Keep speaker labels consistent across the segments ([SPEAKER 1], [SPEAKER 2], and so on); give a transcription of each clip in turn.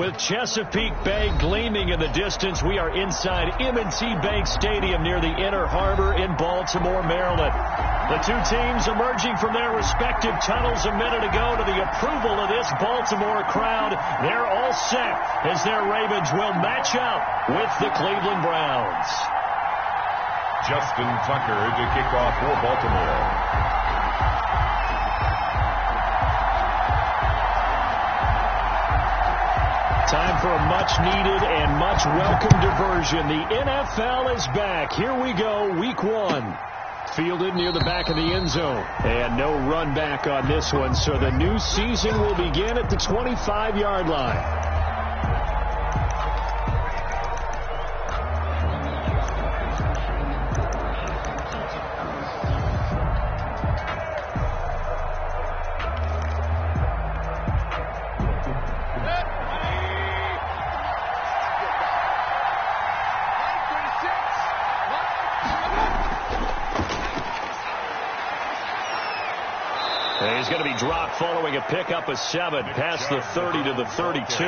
[SPEAKER 1] With Chesapeake Bay gleaming in the distance, we are inside M&T Bank Stadium near the Inner Harbor in Baltimore, Maryland. The two teams emerging from their respective tunnels a minute ago to the approval of this Baltimore crowd. They're all set as their Ravens will match up with the Cleveland Browns.
[SPEAKER 2] Justin Tucker to kick off for Baltimore.
[SPEAKER 1] Time for a much-needed and much-welcome diversion. The NFL is back. Here we go, Week 1. Fielded near the back of the end zone. And no run back on this one, so the new season will begin at the 25-yard line. He's going to be dropped following a pickup of 7 past the 30 to the 32.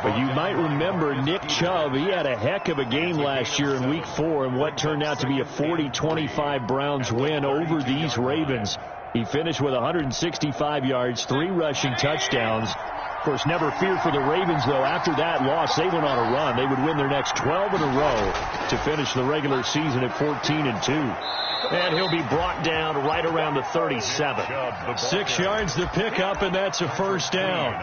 [SPEAKER 1] But you might remember Nick Chubb. He had a heck of a game last year in Week 4 in what turned out to be a 40-25 Browns win over these Ravens. He finished with 165 yards, 3 rushing touchdowns. Of course, never fear for the Ravens, though. After that loss, they went on a run. They would win their next 12 in a row to finish the regular season at 14-2. And he'll be brought down right around the 37. 6 yards the pickup, and that's a first down.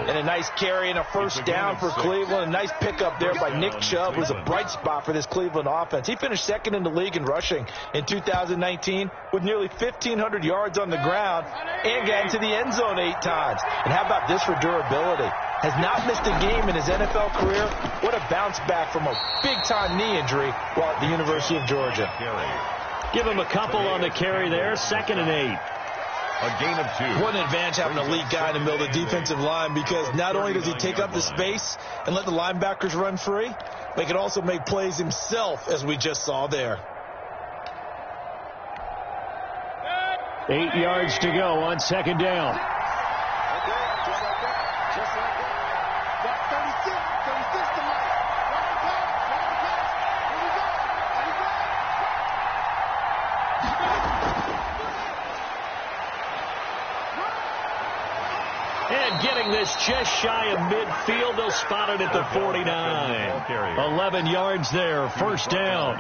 [SPEAKER 3] And a nice carry and a first down for Cleveland. A nice pickup there by Nick Chubb, who's a bright spot for this Cleveland offense. He finished second in the league in rushing in 2019 with nearly 1,500 yards on the ground and got into the end zone 8 times. And how about this for durability? Has not missed a game in his NFL career. What a bounce back from a big-time knee injury while at the University of Georgia.
[SPEAKER 1] Give him a couple on the carry there. 2nd and 8.
[SPEAKER 2] A gain of 2.
[SPEAKER 3] What an advantage having a lead guy in the middle of the defensive line, because not only does he take up the space and let the linebackers run free, but he can also make plays himself, as we just saw there.
[SPEAKER 1] 8 yards to go on 2nd down. And getting this just shy of midfield, they'll spot it at the 49. 11 yards there, first down.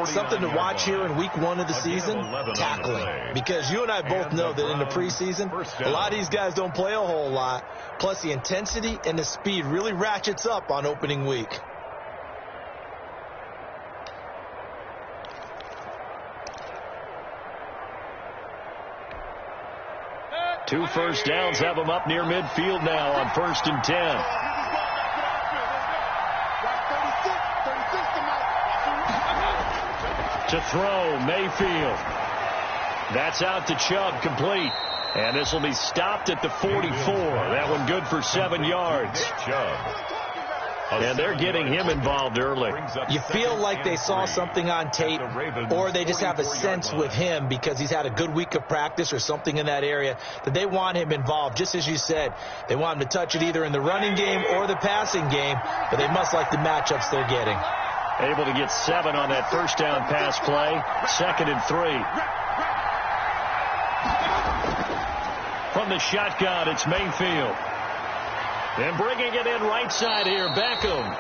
[SPEAKER 3] Something to watch here in Week 1 of the season, tackling. Because you and I both know that in the preseason, a lot of these guys don't play a whole lot. Plus, the intensity and the speed really ratchets up on opening week.
[SPEAKER 1] Two first downs have them up near midfield now on 1st and 10. To throw, Mayfield. That's out to Chubb, complete. And this will be stopped at the 44. That one good for 7 yards. And they're getting him involved early.
[SPEAKER 3] You feel like they saw something on tape, or they just have a sense with him because he's had a good week of practice or something in that area that they want him involved. Just as you said, they want him to touch it either in the running game or the passing game, but they must like the matchups they're getting.
[SPEAKER 1] Able to get 7 on that first down pass play. 2nd and 3. From the shotgun, it's Mayfield. And bringing it in right side here, Beckham.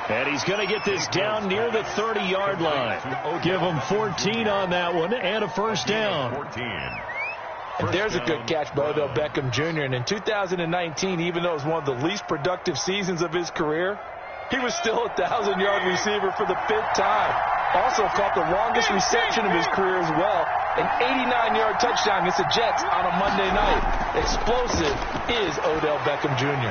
[SPEAKER 1] And he's going to get this down near the 30-yard line. Give him 14 on that one and a first down.
[SPEAKER 3] And there's a good catch by Odell Beckham Jr. And in 2019, even though it was one of the least productive seasons of his career, he was still a 1,000-yard receiver for the 5th time. Also caught the longest reception of his career as well. An 89-yard touchdown against the Jets on a Monday night. Explosive is Odell Beckham Jr.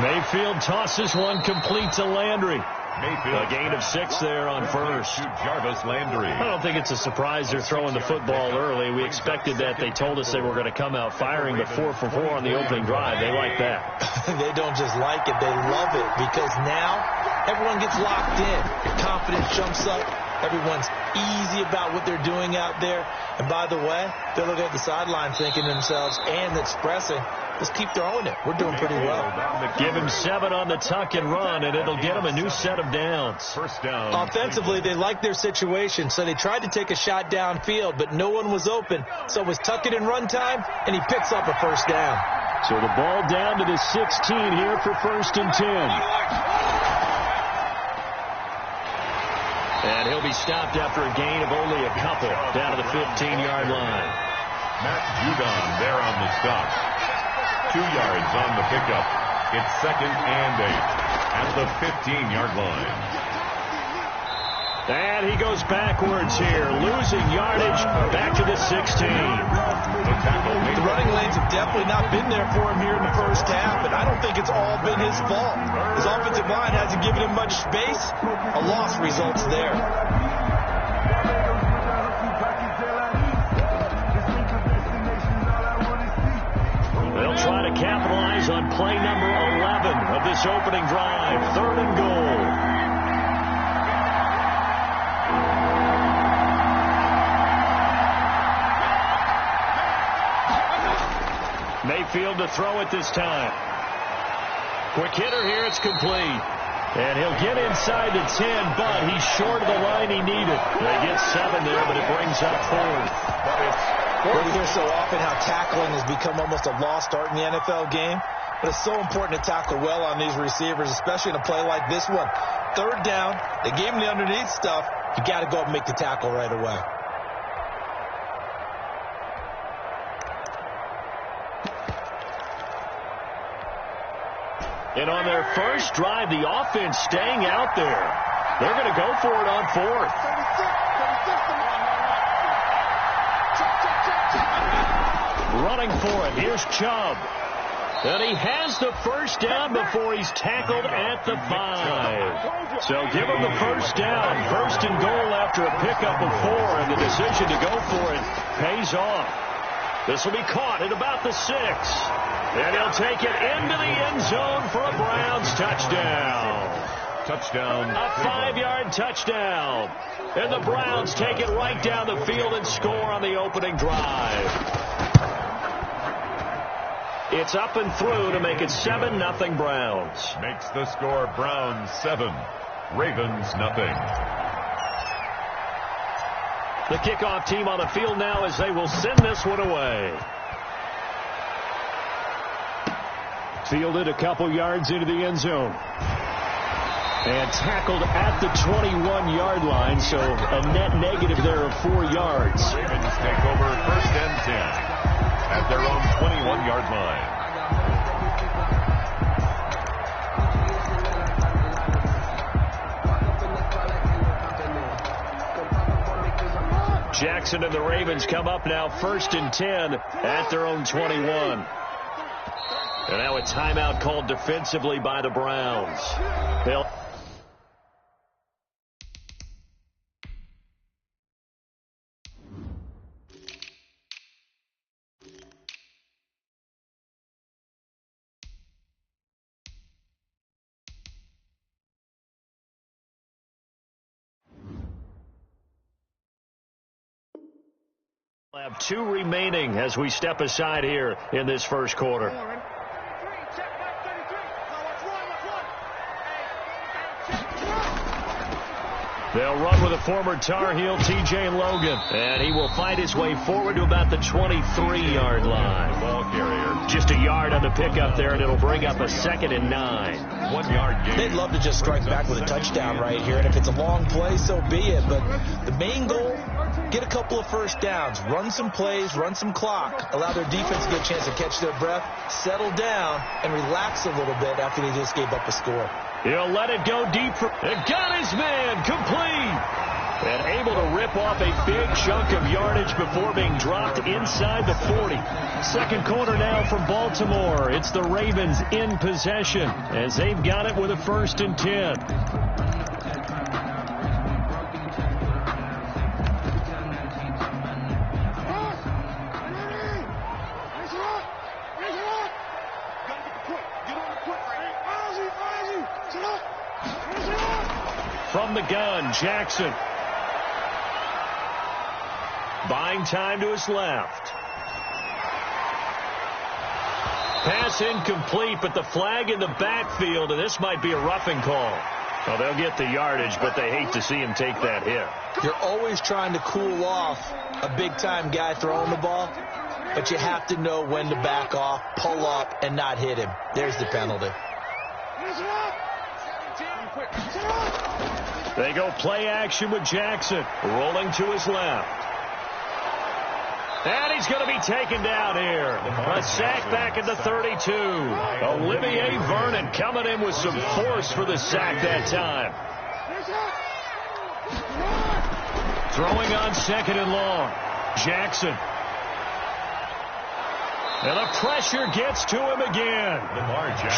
[SPEAKER 1] Mayfield tosses one complete to Landry. A gain of 6 there on first.
[SPEAKER 2] Jarvis Landry.
[SPEAKER 1] I don't think it's a surprise they're throwing the football early. We expected that. They told us they were going to come out firing, but 4 for 4 on the opening drive. They like that.
[SPEAKER 3] They don't just like it, they love it, because now everyone gets locked in. Confidence jumps up. Everyone's easy about what they're doing out there. And by the way, they're looking at the sideline thinking to themselves and expressing, Just keep throwing it. We're doing pretty well.
[SPEAKER 1] Give him 7 on the tuck and run, and it'll get him a new set of downs.
[SPEAKER 2] First down.
[SPEAKER 3] Offensively, they liked their situation, so they tried to take a shot downfield, but no one was open. So it was tuck it and run time, and he picks up a first down.
[SPEAKER 1] So the ball down to the 16 here for 1st and 10. And he'll be stopped after a gain of only a couple down to the 15-yard line.
[SPEAKER 2] Matt Judon there on the stop. 2 yards on the pickup. It's 2nd and 8 at the 15-yard line.
[SPEAKER 1] And he goes backwards here, losing yardage back to the 16.
[SPEAKER 3] The running lanes have definitely not been there for him here in the first half, and I don't think it's all been his fault. His offensive line hasn't given him much space. A loss results there.
[SPEAKER 1] They'll try to capitalize on play number 11 of this opening drive. 3rd and goal. Mayfield to throw it this time. Quick hitter here. It's complete. And he'll get inside the 10, but he's short of the line he needed. They get 7 there, but it brings up 4th.
[SPEAKER 3] We hear so often how tackling has become almost a lost art in the NFL game. But it's so important to tackle well on these receivers, especially in a play like this one. 3rd down, they gave him the underneath stuff. You got to go up and make the tackle right away.
[SPEAKER 1] And on their first drive, the offense staying out there. They're going to go for it on 4th. Running for it. Here's Chubb. And he has the first down before he's tackled at the 5. So give him the first down. 1st and goal after a pickup of 4. And the decision to go for it pays off. This will be caught at about the 6. And he'll take it into the end zone for a Browns touchdown.
[SPEAKER 2] Touchdown.
[SPEAKER 1] A 5-yard touchdown. And the Browns take it right down the field and score on the opening drive. It's up and through to make it 7-0 Browns.
[SPEAKER 2] Makes the score Browns 7, Ravens nothing.
[SPEAKER 1] The kickoff team on the field now as they will send this one away. Fielded a couple yards into the end zone. And tackled at the 21-yard line, so a net negative there of 4 yards.
[SPEAKER 2] Ravens take over 1st and 10 at their own 21-yard line.
[SPEAKER 1] Jackson and the Ravens come up now 1st and 10 at their own 21. And now a timeout called defensively by the Browns. They'll have 2 remaining as we step aside here in this first quarter. They'll run with a former Tar Heel, T.J. Logan. And he will fight his way forward to about the 23-yard line.
[SPEAKER 2] Ball carrier.
[SPEAKER 1] Just a yard on the pickup there, and it'll bring up a 2nd and 9.
[SPEAKER 2] 1 yard gain.
[SPEAKER 3] They'd love to just strike back with a touchdown right here. And if it's a long play, so be it. But the main goal, get a couple of first downs. Run some plays, run some clock. Allow their defense to get a chance to catch their breath, settle down, and relax a little bit after they just gave up a score.
[SPEAKER 1] He'll let it go deep. Got his man. Complete. And able to rip off a big chunk of yardage before being dropped inside the 40. Second quarter now from Baltimore. It's the Ravens in possession as they've got it with a 1st and 10. From the gun, Jackson. Buying time to his left. Pass incomplete, but the flag in the backfield, and this might be a roughing call. Well, they'll get the yardage, but they hate to see him take that hit.
[SPEAKER 3] You're always trying to cool off a big-time guy throwing the ball, but you have to know when to back off, pull up, and not hit him. There's the penalty.
[SPEAKER 1] They go play action with Jackson, rolling to his left. And he's going to be taken down here. A sack back at the 32. Olivier Vernon coming in with some force for the sack that time. Throwing on 2nd and long. Jackson. And the pressure gets to him again.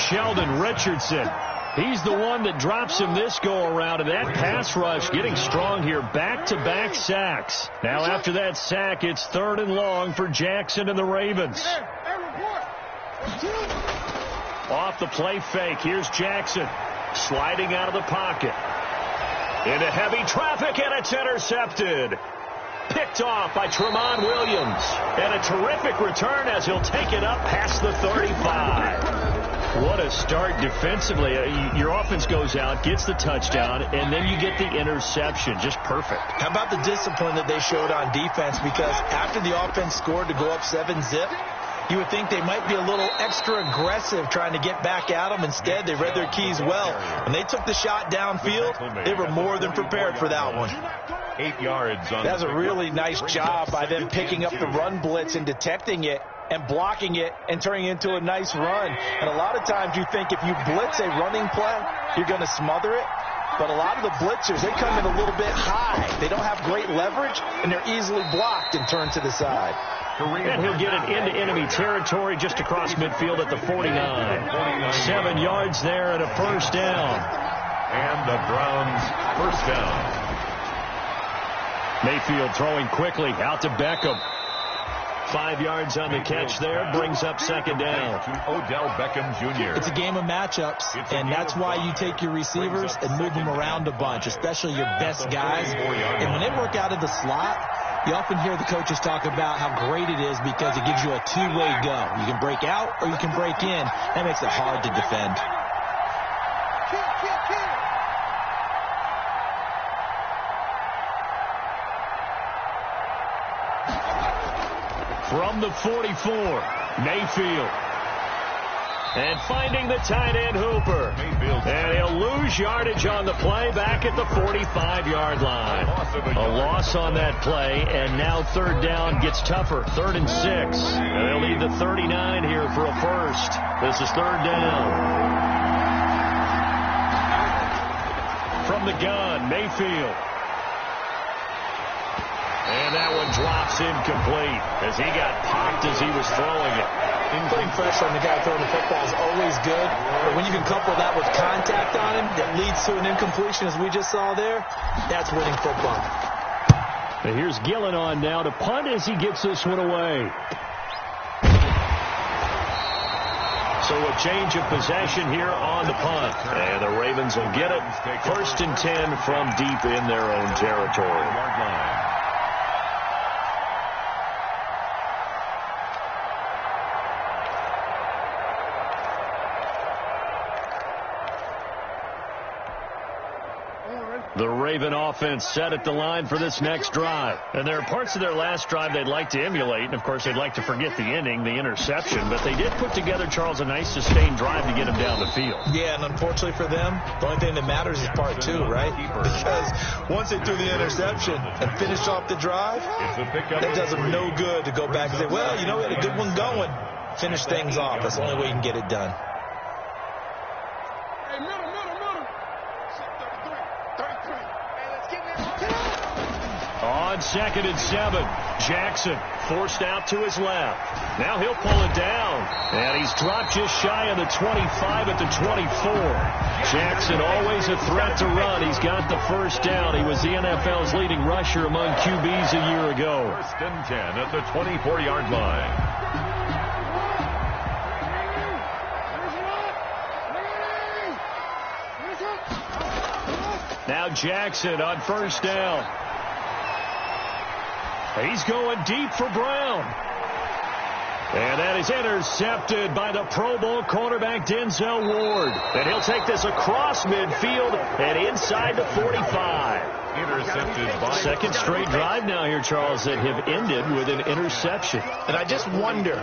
[SPEAKER 1] Sheldon Richardson. He's the one that drops him this go-around, and that pass rush getting strong here. Back-to-back sacks. Now after that sack, it's 3rd and long for Jackson and the Ravens. Off the play fake, here's Jackson. Sliding out of the pocket. Into heavy traffic, and it's intercepted. Picked off by Tremont Williams. And a terrific return as he'll take it up past the 35. What a start defensively. Your offense goes out, gets the touchdown, and then you get the interception. Just perfect.
[SPEAKER 3] How about the discipline that they showed on defense? Because after the offense scored to go up 7-zip, you would think they might be a little extra aggressive trying to get back at them. Instead, they read their keys well. When they took the shot downfield, they were more than prepared for that one.
[SPEAKER 2] 8 yards on
[SPEAKER 3] That's a really nice job by them picking up the run blitz and detecting it and blocking it and turning it into a nice run. And a lot of times you think if you blitz a running play, you're going to smother it. But a lot of the blitzers, they come in a little bit high. They don't have great leverage, and they're easily blocked and turned to the side.
[SPEAKER 1] And he'll get it into enemy territory just across midfield at the 49. 7 yards there and a first down.
[SPEAKER 2] And the Browns first down.
[SPEAKER 1] Mayfield throwing quickly out to Beckham. 5 yards on the catch there, brings up 2nd down.
[SPEAKER 2] To Odell Beckham Jr.
[SPEAKER 4] It's a game of matchups, and that's why you take your receivers and move them around a bunch, especially your best guys. And when they work out of the slot, you often hear the coaches talk about how great it is because it gives you a two-way go. You can break out or you can break in. That makes it hard to defend.
[SPEAKER 1] From the 44, Mayfield. And finding the tight end Hooper. And he'll lose yardage on the play back at the 45-yard line. A loss on that play, and now 3rd down gets tougher. 3rd and 6. And they'll need the 39 here for a first. This is 3rd down. From the gun, Mayfield. And that one drops incomplete as he got popped as he was throwing it.
[SPEAKER 3] Putting pressure on the guy throwing the football is always good, but when you can couple that with contact on him that leads to an incompletion as we just saw there, that's winning football.
[SPEAKER 1] And here's Gillen on now to punt as he gets this one away. So a change of possession here on the punt. And the Ravens will get it. 1st and 10 from deep in their own territory. The Raven offense set at the line for this next drive. And there are parts of their last drive they'd like to emulate. And, of course, they'd like to forget the inning, the interception. But they did put together, Charles, a nice sustained drive to get him down the field.
[SPEAKER 3] Yeah, and unfortunately for them, the only thing that matters is part 2, right? Because once they threw the interception and finished off the drive, that does them no good to go back and say, well, you know, we had a good one going. Finish things off. That's the only way you can get it done.
[SPEAKER 1] On 2nd and 7, Jackson forced out to his left. Now he'll pull it down. And he's dropped just shy of the 25 at the 24. Jackson always a threat to run. He's got the first down. He was the NFL's leading rusher among QBs a year ago.
[SPEAKER 2] 1st and 10 at the 24-yard line.
[SPEAKER 1] Now Jackson on 1st down. He's going deep for Brown. And that is intercepted by the Pro Bowl cornerback Denzel Ward. And he'll take this across midfield and inside the 45.
[SPEAKER 2] Intercepted by...
[SPEAKER 1] Second straight drive now here, Charles, that have ended with an interception.
[SPEAKER 3] And I just wonder,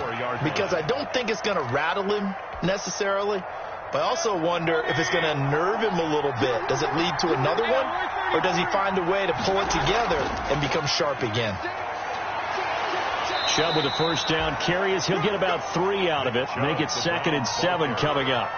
[SPEAKER 3] because I don't think it's going to rattle him necessarily, but I also wonder if it's going to unnerve him a little bit. Does it lead to another one, or does he find a way to pull it together and become sharp again?
[SPEAKER 1] Chubb with a first down carry as he'll get about 3 out of it. Make it 2nd and 7 coming up.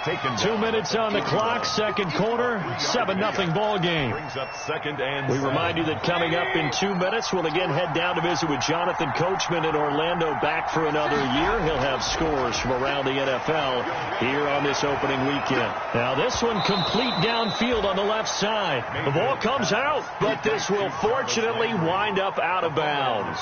[SPEAKER 1] 2 minutes on the clock, second quarter, 7-0 ball game. We remind you that coming up in 2 minutes, we'll again head down to visit with Jonathan Coachman in Orlando, back for another year. He'll have scores from around the NFL here on this opening weekend. Now this one complete downfield on the left side. The ball comes out, but this will fortunately wind up out of bounds.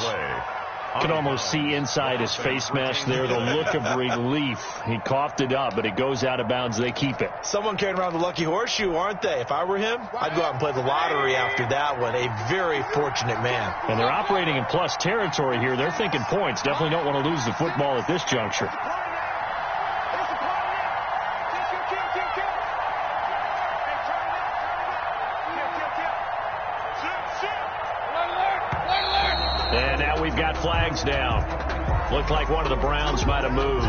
[SPEAKER 1] You can almost see inside his face mask there the look of relief. He coughed it up, but it goes out of bounds. They keep it.
[SPEAKER 3] Someone carrying around the lucky horseshoe, aren't they? If I were him, I'd go out and play the lottery after that one. A very fortunate man.
[SPEAKER 1] And they're operating in plus territory here. They're thinking points. Definitely don't want to lose the football at this juncture. And now we've got flags down. Looked like one of the Browns might have moved.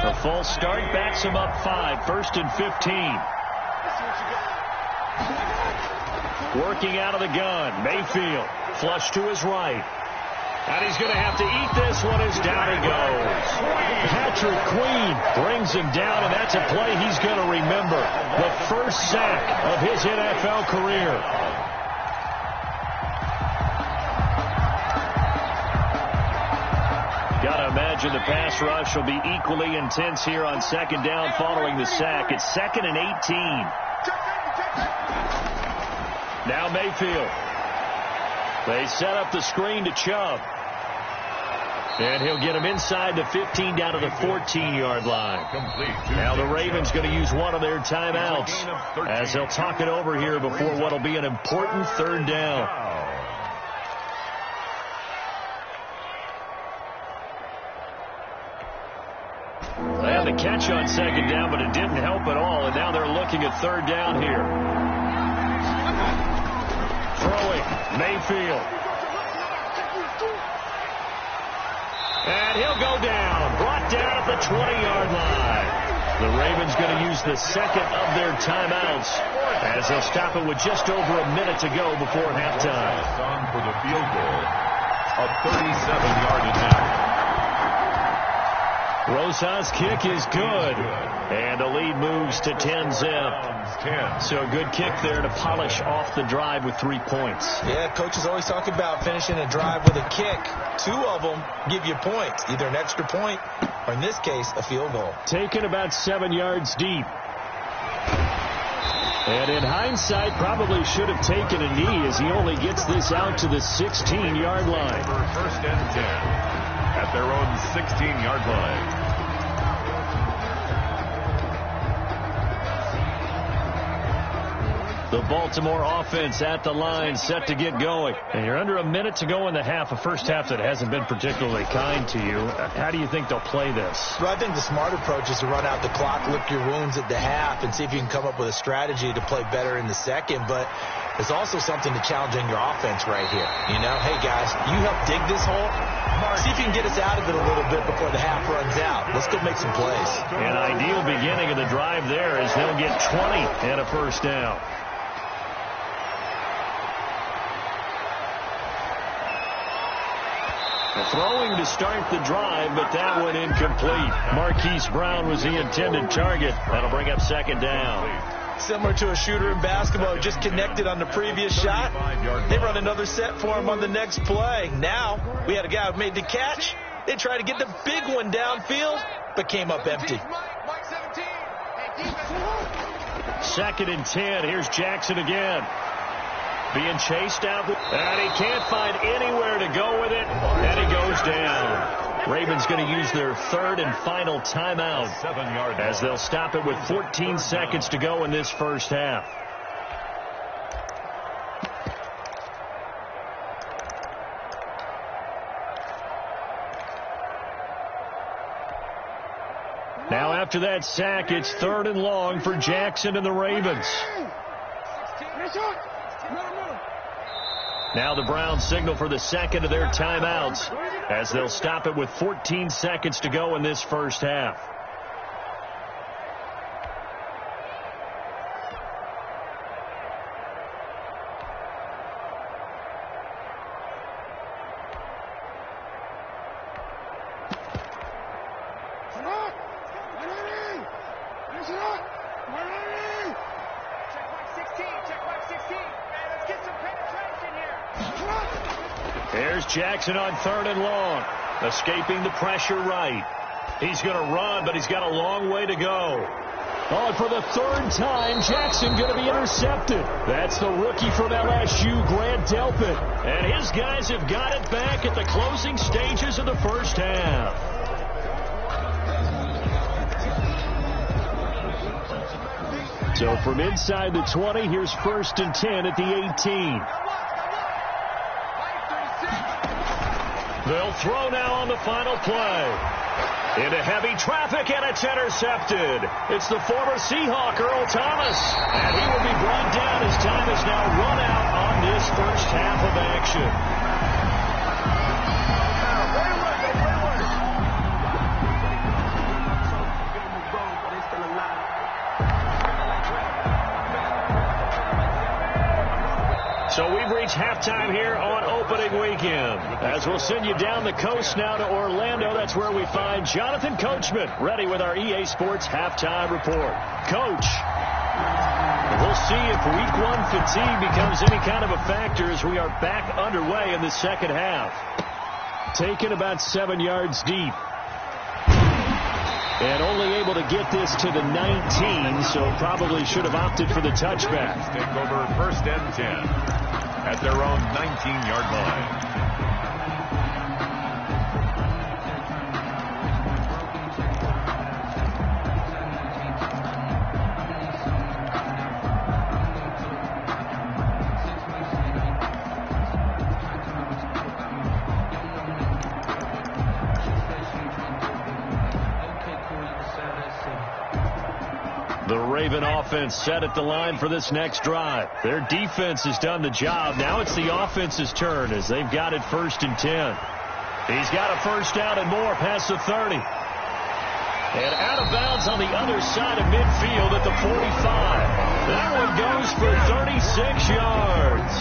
[SPEAKER 1] A false start backs him up 5, 1st and 15. Working out of the gun, Mayfield. Flush to his right. And he's going to have to eat this one as down he goes. Patrick Queen brings him down, and that's a play he's going to remember. The first sack of his NFL career. Got to imagine the pass rush will be equally intense here on second down following the sack. It's 2nd and 18. Now Mayfield. They set up the screen to Chubb. And he'll get him inside the 15 down to the 14-yard line. Now the Ravens going to use one of their timeouts as they'll talk it over here before what will be an important 3rd down. They had the catch on 2nd down, but it didn't help at all. And now they're looking at 3rd down here. Throwing, Mayfield. And he'll go down, brought down at the 20-yard line. The Ravens going to use the 2nd of their timeouts as they'll stop it with just over a minute to go before halftime.
[SPEAKER 2] On for the field goal, a 37-yard attempt.
[SPEAKER 1] Rosa's kick is good, and the lead moves to 10-zip. So a good kick there to polish off the drive with 3 points.
[SPEAKER 3] Yeah, coaches always talk about finishing a drive with a kick. 2 of them give you points, either an extra point or, in this case, a field goal.
[SPEAKER 1] Taken about 7 yards deep. And in hindsight, probably should have taken a knee as he only gets this out to the 16-yard line.
[SPEAKER 2] 1st and 10 at their own 16-yard line.
[SPEAKER 1] The Baltimore offense at the line, set to get going. And you're under a minute to go in the half, a first half that hasn't been particularly kind to you. How do you think they'll play this?
[SPEAKER 3] Well, I think the smart approach is to run out the clock, lick your wounds at the half, and see if you can come up with a strategy to play better in the second. But there's also something to challenge in your offense right here. You know, hey, guys, you help dig this hole. See if you can get us out of it a little bit before the half runs out. Let's go make some plays.
[SPEAKER 1] An ideal beginning of the drive there as they'll get 20 and a first down. Throwing to start the drive, but that one incomplete. Marquise Brown was the intended target. That'll bring up 2nd down.
[SPEAKER 3] Similar to a shooter in basketball, just connected on the previous shot. They run another set for him on the next play. Now, we had a guy who made the catch. They tried to get the big one downfield, but came up empty.
[SPEAKER 1] 2nd and 10. Here's Jackson again. Being chased out, and he can't find anywhere to go with it, and he goes down. Ravens going to use their third and final timeout as they'll stop it with 14 seconds to go in this first half. Now after that sack, it's 3rd and long for Jackson and the Ravens. Now the Browns signal for the second of their timeouts as they'll stop it with 14 seconds to go in this first half. There's Jackson on 3rd and long, escaping the pressure right. He's going to run, but he's got a long way to go. Oh, and for the 3rd time, Jackson going to be intercepted. That's the rookie from LSU, Grant Delpit. And his guys have got it back at the closing stages of the first half. So from inside the 20, here's 1st and 10 at the 18. They'll throw now on the final play. Into heavy traffic, and it's intercepted. It's the former Seahawk, Earl Thomas. And he will be brought down as time is now run out on this first half of action. So we've reached halftime here on opening weekend. As we'll send you down the coast now to Orlando, that's where we find Jonathan Coachman, ready with our EA Sports halftime report. Coach, we'll see if week 1 fatigue becomes any kind of a factor as we are back underway in the second half. Taken about 7 yards deep. And only able to get this to the 19, so probably should have opted for the touchback.
[SPEAKER 2] Take over 1st and 10 at their own 19-yard line.
[SPEAKER 1] The Raven offense set at the line for this next drive. Their defense has done the job. Now it's the offense's turn as they've got it 1st and 10. He's got a first down and more past the 30. And out of bounds on the other side of midfield at the 45. That one goes for 36 yards.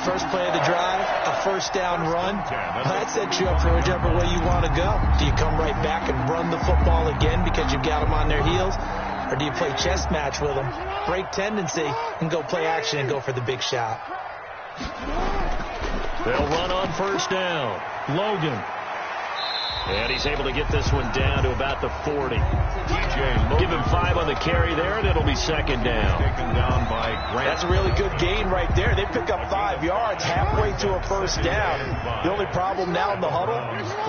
[SPEAKER 3] First play of the drive, a first down run. That sets you up for whichever way you want to go. Do you come right back and run the football again because you've got them on their heels? Or do you play chess match with them, break tendency, and go play action and go for the big shot?
[SPEAKER 1] They'll run on first down. Logan. And he's able to get this one down to about the 40. Give him 5 on the carry there, and it'll be 2nd down.
[SPEAKER 2] Taken down by Grant.
[SPEAKER 3] That's a really good gain right there. They pick up 5 yards halfway to a first down. The only problem now in the huddle,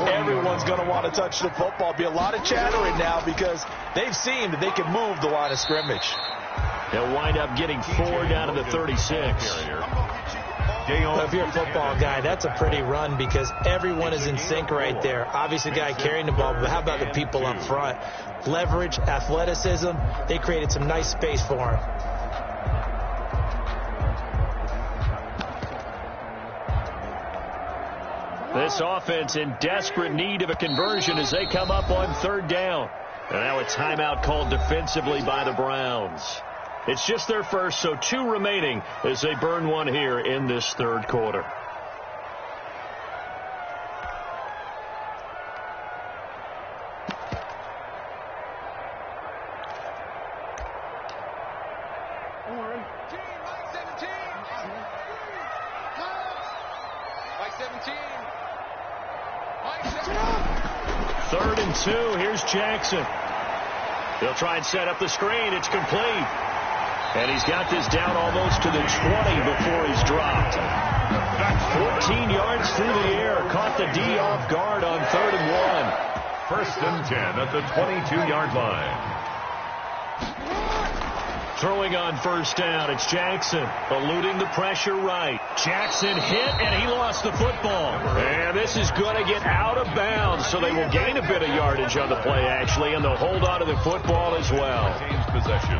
[SPEAKER 3] everyone's going to want to touch the football. Be a lot of chattering now because they've seen that they can move the line of scrimmage.
[SPEAKER 1] They'll wind up getting 4 down to the 36.
[SPEAKER 3] So if you're a football guy, that's a pretty run because everyone is in sync right there. Obviously, the guy carrying the ball, but how about the people up front? Leverage, athleticism, they created some nice space for him.
[SPEAKER 1] This offense in desperate need of a conversion as they come up on 3rd down. And now a timeout called defensively by the Browns. It's just their first, so 2 remaining as they burn one here in this 3rd quarter. Third and 2. Here's Jackson. They'll try and set up the screen. It's complete. And he's got this down almost to the 20 before he's dropped. 14 yards through the air. Caught the D off guard on 3rd and 1.
[SPEAKER 2] 1st and 10 at the 22-yard line.
[SPEAKER 1] Throwing on 1st down, it's Jackson, eluding the pressure right. Jackson hit, and he lost the football. And this is going to get out of bounds, so they will gain a bit of yardage on the play, actually, and they'll hold on to the football as well.
[SPEAKER 2] Team's possession.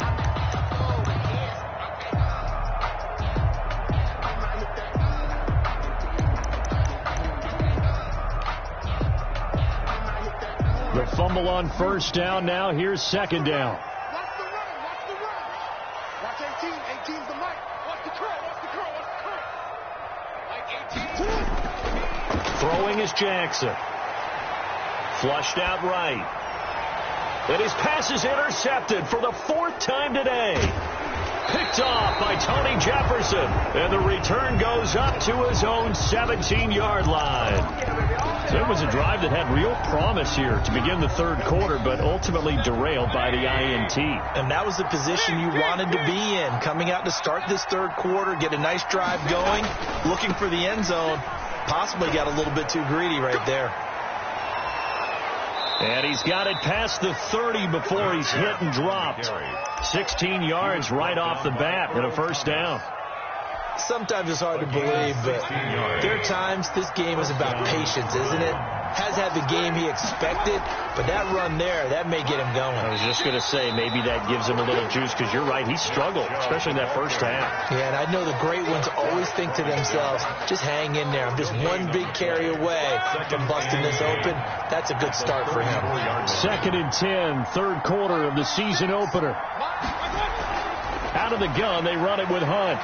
[SPEAKER 1] The fumble on 1st down. Now here's 2nd down. Throwing is Jackson. Flushed out right. And his pass is intercepted for the 4th time today. Picked off by Tony Jefferson. And the return goes up to his own 17-yard line. So it was a drive that had real promise here to begin the 3rd quarter, but ultimately derailed by the INT.
[SPEAKER 3] And that was the position you wanted to be in. Coming out to start this 3rd quarter, get a nice drive going, looking for the end zone. Possibly got a little bit too greedy right there.
[SPEAKER 1] And he's got it past the 30 before he's hit and dropped. 16 yards right off the bat and a 1st down.
[SPEAKER 3] Sometimes it's hard to believe, but there are times this game is about patience, isn't it? Has had the game he expected, but that run there, that may get him going.
[SPEAKER 1] I was just going to say, maybe that gives him a little juice, because you're right, he struggled, especially in that 1st half.
[SPEAKER 3] Yeah, and I know the great ones always think to themselves, just hang in there. I'm just one big carry away from busting this open. That's a good start for him.
[SPEAKER 1] 2nd and 10, 3rd quarter of the season opener. Out of the gun, they run it with Hunt.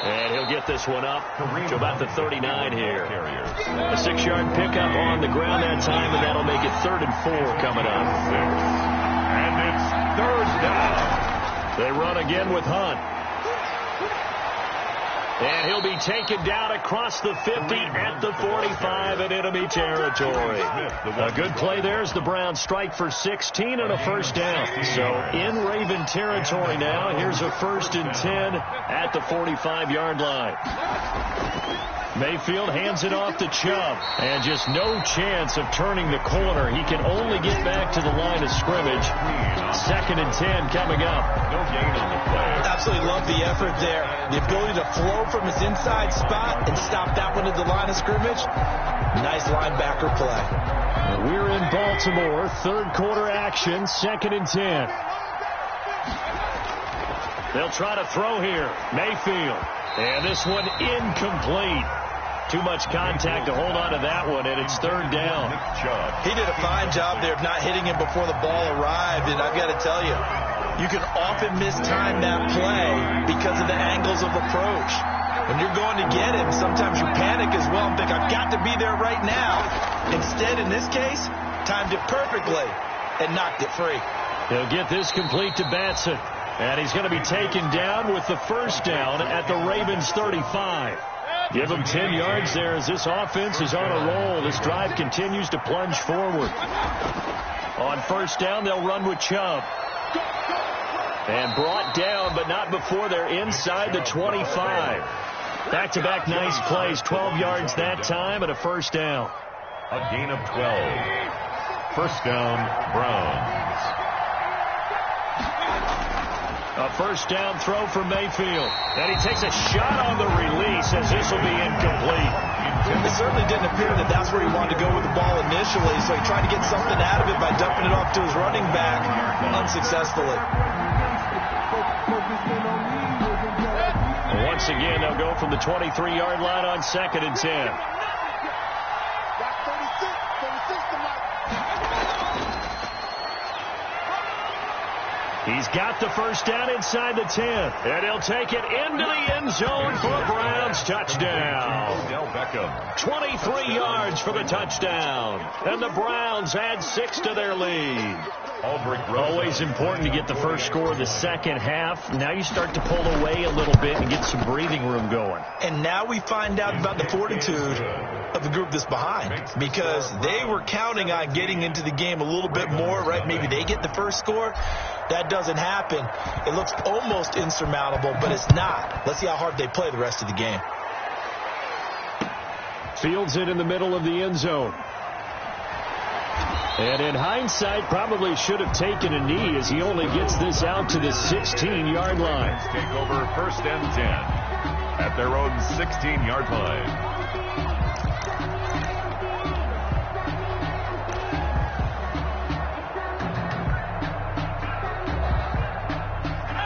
[SPEAKER 1] And he'll get this one up to about the 39 here. A 6-yard pickup on the ground that time, and that'll make it 3rd and 4 coming up.
[SPEAKER 2] And it's 3rd down.
[SPEAKER 1] They run again with Hunt. And he'll be taken down across the 50 at the 45 in enemy territory. A good play there as the Browns strike for 16 and a 1st down. So in Raven territory now. Here's a 1st and 10 at the 45-yard line. Mayfield hands it off to Chubb. And just no chance of turning the corner. He can only get back to the line of scrimmage. 2nd and 10 coming up.
[SPEAKER 2] No gain on the play.
[SPEAKER 3] Absolutely love the effort there. The ability to flow from his inside spot and stop that one at the line of scrimmage. Nice linebacker play.
[SPEAKER 1] We're in Baltimore. 3rd quarter action. 2nd and 10. They'll try to throw here. Mayfield. And this one incomplete. Too much contact to hold on to that one, and it's 3rd down.
[SPEAKER 3] He did a fine job there of not hitting him before the ball arrived, and I've got to tell you, you can often mistime that play because of the angles of approach. When you're going to get him, sometimes you panic as well and think, I've got to be there right now. Instead, in this case, timed it perfectly and knocked it free.
[SPEAKER 1] They'll get this complete to Batson, and he's going to be taken down with the 1st down at the Ravens 35. Give them 10 yards there as this offense is on a roll. This drive continues to plunge forward. On 1st down, they'll run with Chubb. And brought down, but not before they're inside the 25. Back-to-back nice plays, 12 yards that time, and a 1st down.
[SPEAKER 2] A gain of 12. 1st down, Browns.
[SPEAKER 1] A 1st down throw for Mayfield. And he takes a shot on the release as this will be incomplete.
[SPEAKER 3] It certainly didn't appear that that's where he wanted to go with the ball initially, so he tried to get something out of it by dumping it off to his running back unsuccessfully.
[SPEAKER 1] Once again, they'll go from the 23-yard line on 2nd and 10. He's got the 1st down inside the 10. And he'll take it into the end zone for a Browns touchdown. 23 yards for the touchdown. And the Browns add 6 to their lead. Always important to get the first score of the 2nd half. Now you start to pull away a little bit and get some breathing room going.
[SPEAKER 3] And now we find out about the fortitude of the group that's behind, because they were counting on getting into the game a little bit more, right? Maybe they get the first score. that doesn't happen, it looks almost insurmountable, but it's not. Let's see how hard they play the rest of the game.
[SPEAKER 1] Fields it in the middle of the end zone. And in hindsight, probably should have taken a knee as he only gets this out to the 16-yard line.
[SPEAKER 2] Take over 1st and 10 at their own 16-yard line.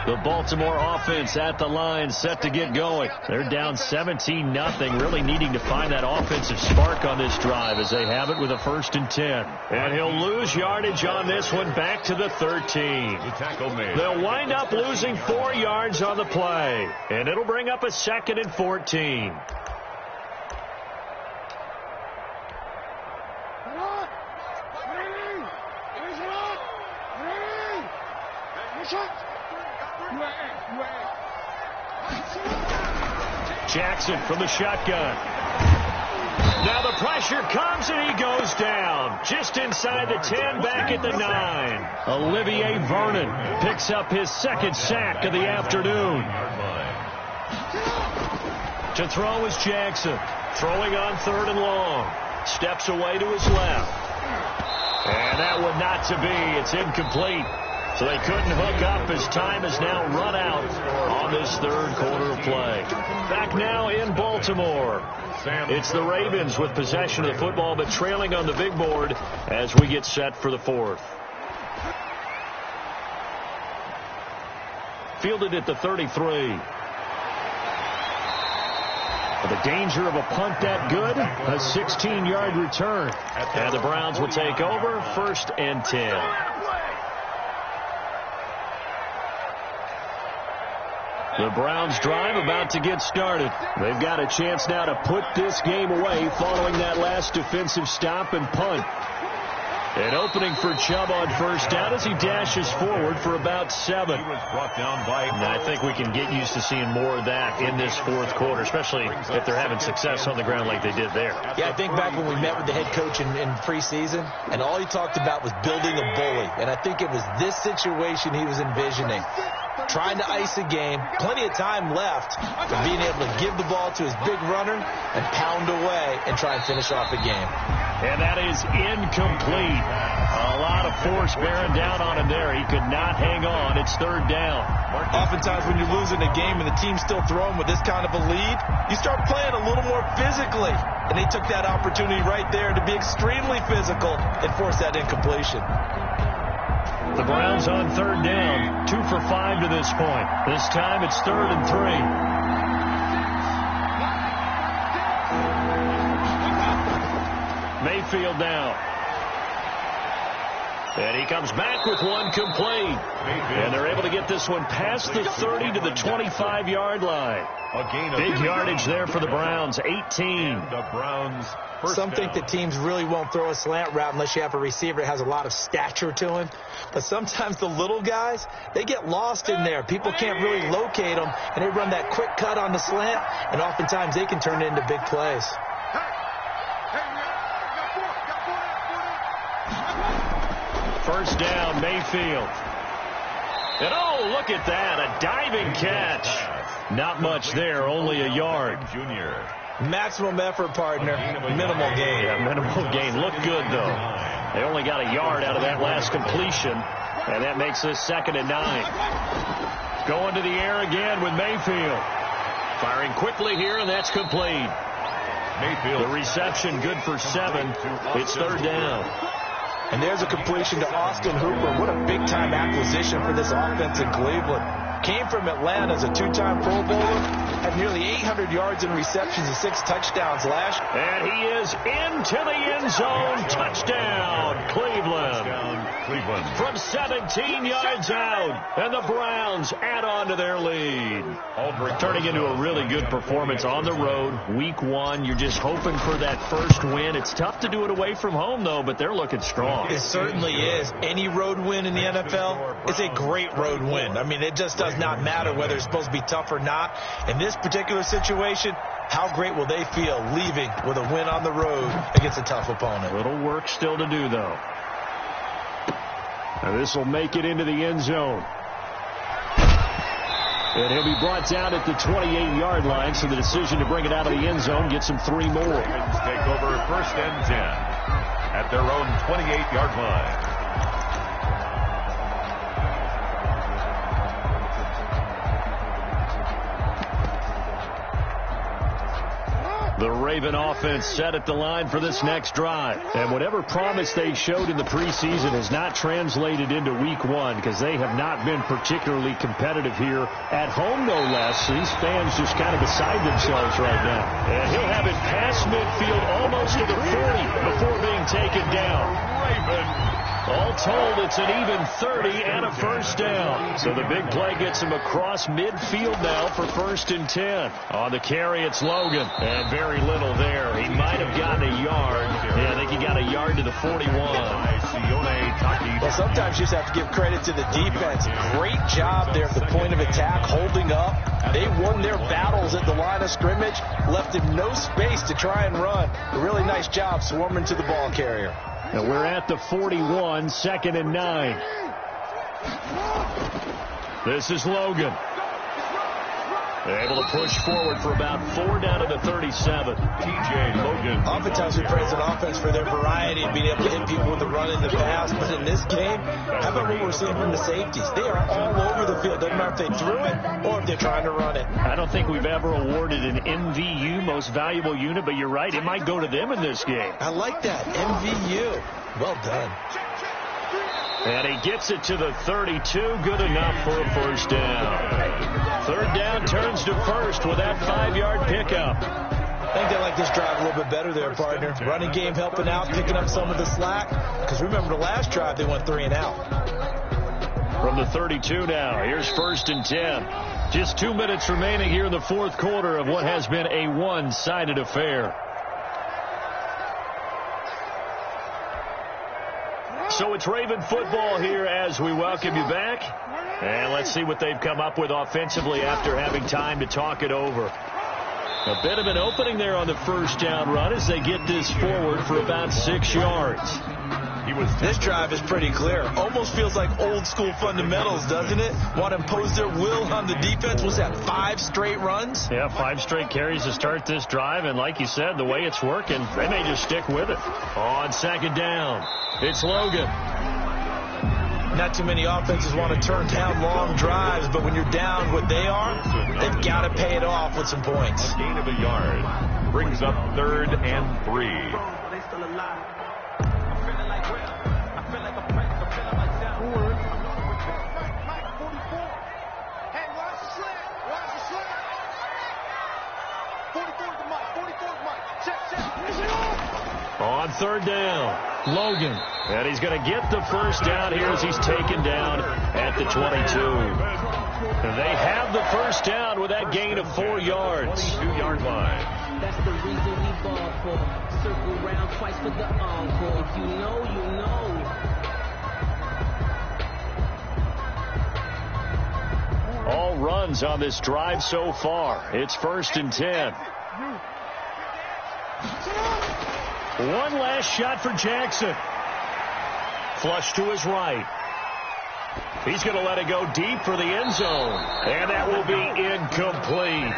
[SPEAKER 1] The Baltimore offense at the line, set to get going. They're down 17-0, really needing to find that offensive spark on this drive as they have it with a 1st and 10. And he'll lose yardage on this one back to the 13. They'll wind up losing 4 yards on the play, and it'll bring up a 2nd and 14. Jackson from the shotgun. Now the pressure comes and he goes down. Just inside the 10, back at the 9. Olivier Vernon picks up his 2nd sack of the afternoon. To throw is Jackson. Throwing on 3rd and long. Steps away to his left. And that one not to be. It's incomplete. So they couldn't hook up as time has now run out on this 3rd quarter of play. Back now in Baltimore. It's the Ravens with possession of the football, but trailing on the big board as we get set for the 4th. Fielded at the 33. The danger of a punt that good, a 16-yard return. And the Browns will take over 1st and 10. The Browns drive about to get started. They've got a chance now to put this game away following that last defensive stop and punt. An opening for Chubb on 1st down as he dashes forward for about 7.
[SPEAKER 2] He was brought down by.
[SPEAKER 1] And I think we can get used to seeing more of that in this 4th quarter, especially if they're having success on the ground like they did there.
[SPEAKER 3] Yeah, I think back when we met with the head coach in preseason, and all he talked about was building a bully. And I think it was this situation he was envisioning. Trying to ice a game, plenty of time left for being able to give the ball to his big runner and pound away and try and finish off a game.
[SPEAKER 1] And that is incomplete. A lot of force bearing down on him there. He could not hang on. It's 3rd down.
[SPEAKER 3] Oftentimes when you're losing a game and the team's still throwing with this kind of a lead, you start playing a little more physically. And they took that opportunity right there to be extremely physical and force that incompletion.
[SPEAKER 1] The Browns on 3rd down, 2 for 5 to this point. This time it's 3rd and 3. Mayfield now. And he comes back with one complete. And they're able to get this one past the 30 to the 25-yard line. Big yardage there for the Browns, 18.
[SPEAKER 2] The Browns.
[SPEAKER 3] Some think that teams really won't throw a slant route unless you have a receiver that has a lot of stature to him. But sometimes the little guys, they get lost in there. People can't really locate them, and they run that quick cut on the slant, and oftentimes they can turn it into big plays.
[SPEAKER 1] First down, Mayfield. And oh, look at that, a diving catch. Not much there, only a yard.
[SPEAKER 2] Junior.
[SPEAKER 3] Maximum effort, partner. Minimal gain.
[SPEAKER 1] Yeah, minimal gain. Looked good, though. They only got a yard out of that last completion, and that makes this 2nd and 9. Going to the air again with Mayfield. Firing quickly here, and that's complete. Mayfield. The reception good for 7. It's 3rd down.
[SPEAKER 3] And there's a completion to Austin Hooper. What a big-time acquisition for this offense in Cleveland. Came from Atlanta as a 2-time Pro Bowler. Had nearly 800 yards in receptions and 6 touchdowns last.
[SPEAKER 1] And he is into the end zone. Touchdown, Cleveland. From 17 yards out. And the Browns add on to their lead. Turning into a really good performance on the road. Week 1, you're just hoping for that first win. It's tough to do it away from home, though, but they're looking strong.
[SPEAKER 3] It certainly is. Any road win in the NFL is a great road win. I mean, it just does not matter whether it's supposed to be tough or not. In this particular situation, how great will they feel leaving with a win on the road against a tough opponent?
[SPEAKER 1] Little work still to do, though. And this will make it into the end zone. And he'll be brought down at the 28-yard line, so the decision to bring it out of the end zone gets him 3 more.
[SPEAKER 2] Ravens take over 1st and 10 at their own 28-yard line.
[SPEAKER 1] The Raven offense set at the line for this next drive. And whatever promise they showed in the preseason has not translated into week 1 because they have not been particularly competitive here at home, no less. These fans just kind of beside themselves right now. And he'll have it past midfield almost to the 40 before being taken down. Raven. All told, it's an even 30 and a first down. So the big play gets him across midfield now for 1st and 10. On the carry, it's Logan. And very little there. He might have gotten a yard. Yeah, I think he got a yard to the 41.
[SPEAKER 3] Well, sometimes you just have to give credit to the defense. Great job there at the point of attack, holding up. They won their battles at the line of scrimmage, left him no space to try and run. A really nice job swarming to the ball carrier.
[SPEAKER 1] And we're at the 41, 2nd and 9. This is Logan. Able to push forward for about 4 down to the 37.
[SPEAKER 2] TJ Logan.
[SPEAKER 3] Oftentimes we praise an offense for their variety and being able to hit people with the run in the pass. But in this game, how about what we're seeing from the safeties? They are all over the field. Doesn't matter if they threw it or if they're trying to run it.
[SPEAKER 1] I don't think we've ever awarded an MVU, most valuable unit, but you're right. It might go to them in this game.
[SPEAKER 3] I like that. MVU. Well done.
[SPEAKER 1] And he gets it to the 32. Good enough for a first down. 3rd down turns to 1st with that 5-yard pickup.
[SPEAKER 3] I think they like this drive a little bit better there, partner. Running game helping out, picking up some of the slack. Because remember the last drive, they went 3 and out.
[SPEAKER 1] From the 32 now, here's 1st and 10. Just 2 minutes remaining here in the 4th quarter of what has been a one-sided affair. So it's Raven football here as we welcome you back. And let's see what they've come up with offensively after having time to talk it over. A bit of an opening there on the 1st down run as they get this forward for about 6 yards.
[SPEAKER 3] This drive is pretty clear. Almost feels like old school fundamentals, doesn't it? Want to impose their will on the defense. Was that 5 straight runs?
[SPEAKER 1] Yeah, 5 straight carries to start this drive. And like you said, the way it's working, they may just stick with it. On 2nd down, it's Logan.
[SPEAKER 3] Not too many offenses want to turn down long drives, but when you're down what they are, they've got to pay it off with some points.
[SPEAKER 2] Gain of a yard brings up 3rd and 3.
[SPEAKER 1] On 3rd down, Logan. And he's going to get the first down here as he's taken down at the 22. And they have the first down with that gain of 4 yards.
[SPEAKER 2] 22-yard line.
[SPEAKER 5] That's the reason we ball for. Circle round twice for the encore. If you know, you know.
[SPEAKER 1] All runs on this drive so far. It's 1st and 10. One last shot for Jackson. Flush to his right. He's going to let it go deep for the end zone. And that will be incomplete.